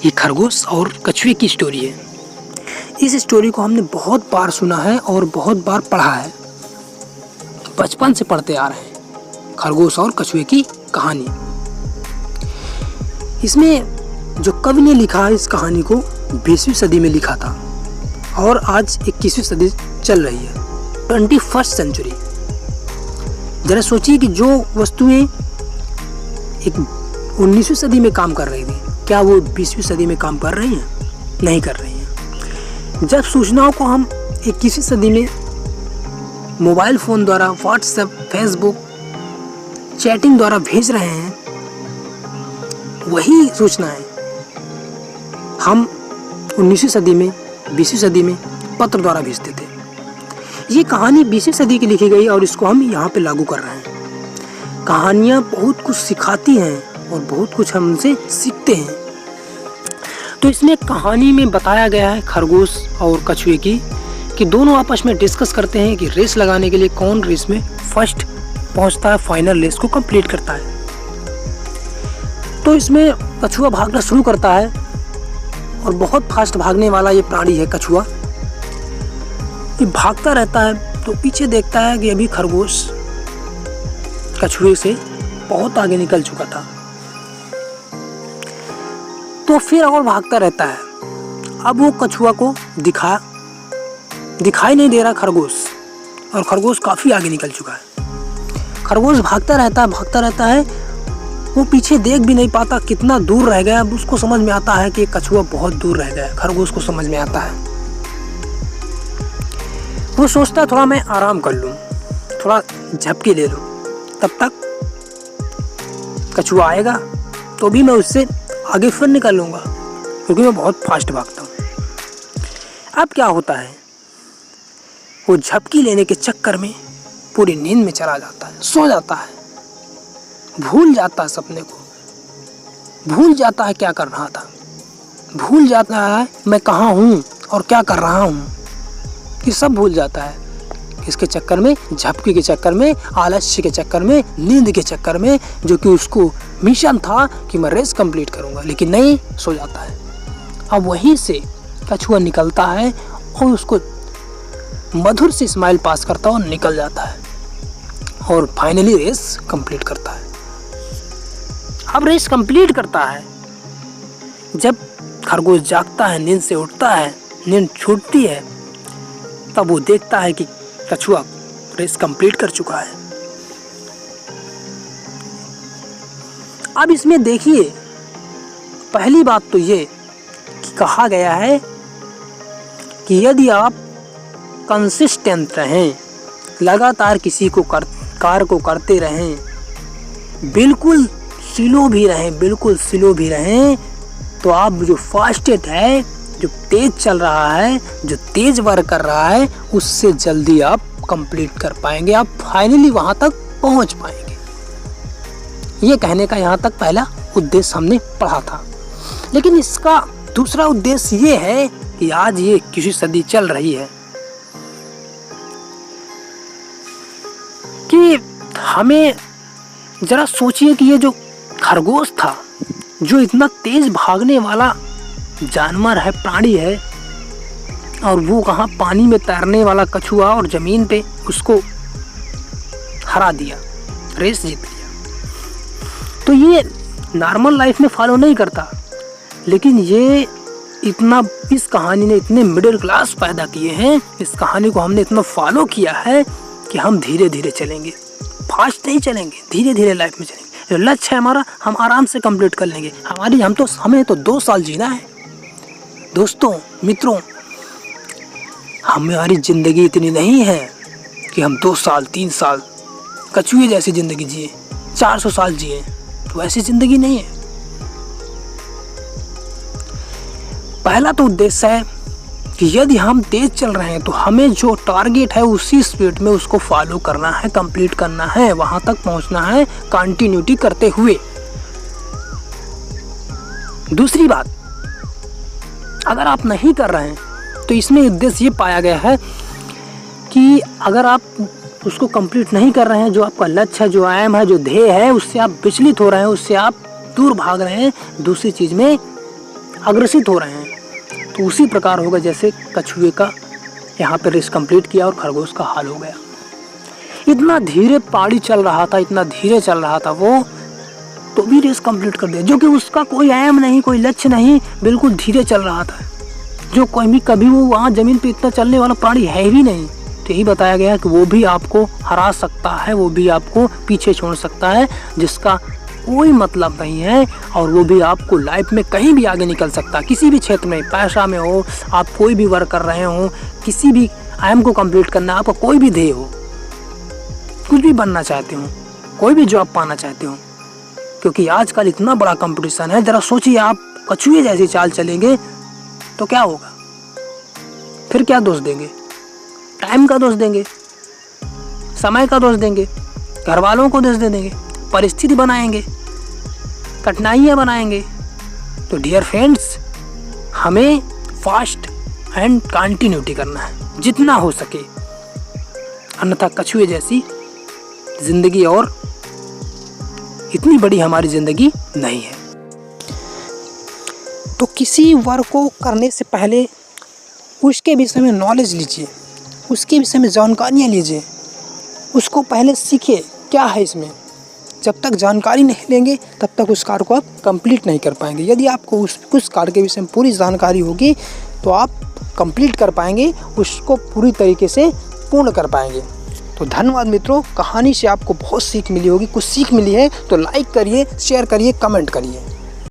ये खरगोश और कछुए की स्टोरी है। इस स्टोरी को हमने बहुत बार सुना है और बहुत बार पढ़ा है, बचपन से पढ़ते आ रहे हैं। खरगोश और कछुए की कहानी। इसमें जो कवि ने लिखा है इस कहानी को 20वीं सदी में लिखा था और आज 21वीं सदी चल रही है, 21st सेंचुरी। जरा सोचिए कि जो वस्तुएं एक 19वीं सदी में काम कर रही थी, क्या वो 20वीं सदी में काम कर रही हैं? नहीं कर रही हैं। जब सूचनाओं को हम 21वीं सदी में मोबाइल फ़ोन द्वारा, व्हाट्सएप, फेसबुक, चैटिंग द्वारा भेज रहे हैं, वही सूचनाएं हम 19वीं सदी में, 20वीं सदी में पत्र द्वारा भेजते थे। ये कहानी 20वीं सदी की लिखी गई और इसको हम यहाँ पे लागू कर रहे हैं। कहानियाँ बहुत कुछ सिखाती हैं और बहुत कुछ हम उनसे सीखते हैं। तो इसमें कहानी में बताया गया है खरगोश और कछुए की कि दोनों आपस में डिस्कस करते हैं कि रेस लगाने के लिए कौन रेस में फर्स्ट पहुंचता है, फाइनल रेस को कंप्लीट करता है। तो इसमें कछुआ भागना शुरू करता है और बहुत फास्ट भागने वाला ये प्राणी है कछुआ। ये भागता रहता है तो पीछे देखता है कि अभी खरगोश कछुए से बहुत आगे निकल चुका था। तो फिर और भागता रहता है। अब वो कछुआ को दिखाई नहीं दे रहा खरगोश, और खरगोश काफ़ी आगे निकल चुका है। खरगोश भागता रहता है। वो पीछे देख भी नहीं पाता कितना दूर रह गया। अब उसको समझ में आता है कि कछुआ बहुत दूर रह गया। खरगोश को समझ में आता है। वो सोचता है थोड़ा मैं आराम कर लूँ, थोड़ा झपकी ले लूँ, तब तक कछुआ आएगा तो भी मैं उससे आगे फिर निकल लूँगा, क्योंकि मैं बहुत फास्ट भागता हूँ। अब क्या होता है, वो झपकी लेने के चक्कर में पूरी नींद में चला जाता है, सो जाता है, भूल जाता है सपने को, भूल जाता है क्या कर रहा था, भूल जाता है मैं कहाँ हूँ और क्या कर रहा हूँ। ये सब भूल जाता है इसके चक्कर में, झपकी के चक्कर में, आलस्य के चक्कर में, नींद के चक्कर में, जो कि उसको मिशन था कि मैं रेस कंप्लीट करूँगा, लेकिन नहीं, सो जाता है। अब वहीं से कछुआ निकलता है और उसको मधुर से स्माइल पास करता है और निकल जाता है और फाइनली रेस कंप्लीट करता है। अब रेस कंप्लीट करता है। जब खरगोश जागता है, नींद से उठता है, नींद छूटती है, तब वो देखता है कि कछुआ रेस कंप्लीट कर चुका है। अब इसमें देखिए, पहली बात तो ये कि कहा गया है कि यदि आप कंसिस्टेंट रहें, लगातार किसी को कार्य को करते रहें, बिल्कुल स्लो भी रहें, तो आप जो फास्टेस्ट है, जो तेज चल रहा है, जो तेज वर्क कर रहा है, उससे जल्दी आप कंप्लीट कर पाएंगे, आप फाइनली वहां तक पहुंच पाएंगे। ये कहने का यहाँ तक पहला उद्देश्य हमने पढ़ा था। लेकिन इसका दूसरा उद्देश्य ये है कि आज ये 21वीं सदी चल रही है कि हमें जरा सोचिए कि ये जो खरगोश था, जो इतना तेज भागने वाला जानवर है, प्राणी है, और वो कहाँ पानी में तैरने वाला कछुआ और ज़मीन पे उसको हरा दिया, रेस जीत लिया। तो ये नॉर्मल लाइफ में फॉलो नहीं करता, लेकिन ये इतना, इस कहानी ने इतने मिडिल क्लास पैदा किए हैं, इस कहानी को हमने इतना फॉलो किया है कि हम धीरे धीरे चलेंगे, फास्ट नहीं चलेंगे, धीरे धीरे लाइफ में चलेंगे। जो लक्ष्य है हमारा, हम आराम से कंप्लीट कर लेंगे। हमें तो 2 साल जीना है दोस्तों, मित्रों। हमारी ज़िंदगी इतनी नहीं है कि हम 2 साल 3 साल कछुए जैसी ज़िंदगी जिए, 400 साल जिए, तो ऐसी ज़िंदगी नहीं है। पहला तो उद्देश्य है कि यदि हम तेज चल रहे हैं तो हमें जो टारगेट है उसी स्पीड में उसको फॉलो करना है, कंप्लीट करना है, वहां तक पहुंचना है, कंटिन्यूटी करते हुए। दूसरी बात, अगर आप नहीं कर रहे हैं तो इसमें उद्देश्य ये पाया गया है कि अगर आप उसको कंप्लीट नहीं कर रहे हैं, जो आपका लक्ष्य है, जो एम है, जो ध्येय है, उससे आप विचलित हो रहे हैं, उससे आप दूर भाग रहे हैं, दूसरी चीज़ में अग्रसित हो रहे हैं। तो उसी प्रकार होगा जैसे कछुए का यहाँ पर रेस कंप्लीट किया और खरगोश का हाल हो गया। इतना धीरे पाड़ी चल रहा था, इतना धीरे चल रहा था वो, तो भी रेस कंप्लीट कर दिया, जो कि उसका कोई एम नहीं, कोई लक्ष्य नहीं, बिल्कुल धीरे चल रहा था। जो कभी वो वहाँ ज़मीन पे इतना चलने वाला प्राणी है ही नहीं। तो यही बताया गया कि वो भी आपको हरा सकता है, वो भी आपको पीछे छोड़ सकता है, जिसका कोई मतलब नहीं है, और वो भी आपको लाइफ में कहीं भी आगे निकल सकता है, किसी भी क्षेत्र में, पैसा में हो, आप कोई भी वर्क कर रहे हो, किसी भी एम को कंप्लीट करना, आपका कोई भी ध्येय हो, कुछ भी बनना चाहते हो, कोई भी जॉब पाना चाहते हो, क्योंकि आजकल इतना बड़ा कंपटीशन है। ज़रा सोचिए, आप कछुए जैसी चाल चलेंगे तो क्या होगा? फिर क्या दोष देंगे? टाइम का दोष देंगे, समय का दोष देंगे, घर वालों को दोष दे देंगे, परिस्थिति बनाएंगे, कठिनाइयाँ बनाएंगे। तो डियर फ्रेंड्स, हमें फास्ट एंड कंटिन्यूटी करना है जितना हो सके, अन्यथा कछुए जैसी जिंदगी और इतनी बड़ी हमारी ज़िंदगी नहीं है। तो किसी वर्क को करने से पहले उसके विषय में नॉलेज लीजिए, उसके विषय में जानकारियाँ लीजिए, उसको पहले सीखिए क्या है इसमें। जब तक जानकारी नहीं लेंगे तब तक उस कार्य को आप कंप्लीट नहीं कर पाएंगे। यदि आपको उस कार्य के विषय में पूरी जानकारी होगी तो आप कंप्लीट कर पाएंगे, उसको पूरी तरीके से पूर्ण कर पाएंगे। तो धन्यवाद मित्रों, कहानी से आपको बहुत सीख मिली होगी, कुछ सीख मिली है तो लाइक करिए, शेयर करिए, कमेंट करिए।